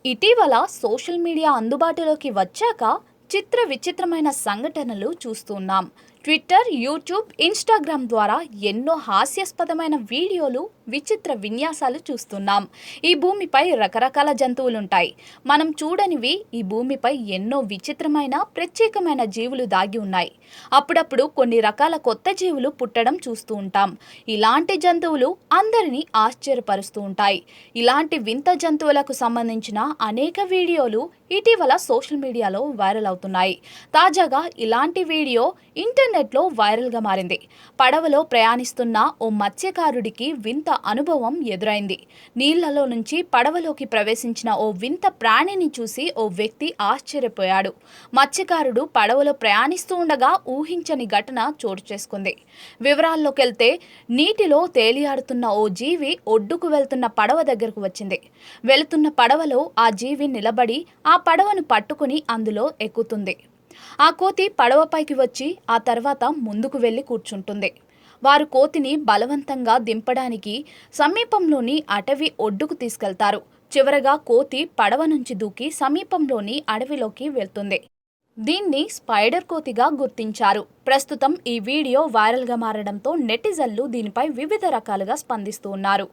ఇటీవల social media అందుబాటులోకి వచ్చాక విచిత్రమైన సంఘటనలు చూస్తున్నాం. ట్విట్టర్, యూట్యూబ్, ఇన్‌స్టాగ్రామ్ ద్వారా ఎన్నో హాస్యాస్పదమైన వీడియోలు, విచిత్ర విన్యాసాలు చూస్తున్నాం. ఈ భూమిపై రకరకాల జంతువులుంటాయి. మనం చూడనివి ఈ భూమిపై ఎన్నో విచిత్రమైన, ప్రత్యేకమైన జీవులు దాగి ఉన్నాయి. అప్పుడప్పుడు కొన్ని రకాల కొత్త జీవులు పుట్టడం చూస్తూ ఉంటాం. ఇలాంటి జంతువులు అందరినీ ఆశ్చర్యపరుస్తూ ఉంటాయి. ఇలాంటి వింత జంతువులకు సంబంధించిన అనేక వీడియోలు ఇటీవల సోషల్ మీడియాలో వైరల్ అవుతున్నాయి. తాజాగా ఇలాంటి వీడియో ఇంటర్నెట్లో వైరల్గా మారింది. పడవలో ప్రయాణిస్తున్న ఓ మత్స్యకారుడికి వింత అనుభవం ఎదురైంది. నీళ్లలో నుంచి పడవలోకి ప్రవేశించిన ఓ వింత ప్రాణిని చూసి ఓ వ్యక్తి ఆశ్చర్యపోయాడు. మత్స్యకారుడు పడవలో ప్రయాణిస్తూ ఉండగా ఊహించని ఘటన చోటు చేసుకుంది. వివరాల్లోకెళ్తే, నీటిలో తేలియాడుతున్న ఓ జీవి ఒడ్డుకు వెళ్తున్న పడవ దగ్గరకు వచ్చింది. వెళుతున్న పడవలో ఆ జీవి నిలబడి ఆ పడవను పట్టుకుని అందులో ఎక్కుతుంది. ఆ కోతి పడవపైకి వచ్చి ఆ తర్వాత ముందుకు వెళ్లి కూర్చుంటుంది. వారు కోతిని బలవంతంగా దింపడానికి సమీపంలోని అటవీ ఒడ్డుకు తీసుకెళ్తారు. చివరగా కోతి పడవ నుంచి దూకి సమీపంలోని అడవిలోకి వెళ్తుంది. దీన్ని స్పైడర్ కోతిగా గుర్తించారు. ప్రస్తుతం ఈ వీడియో వైరల్గా మారడంతో నెటిజన్లు దీనిపై వివిధ రకాలుగా స్పందిస్తూ ఉన్నారు.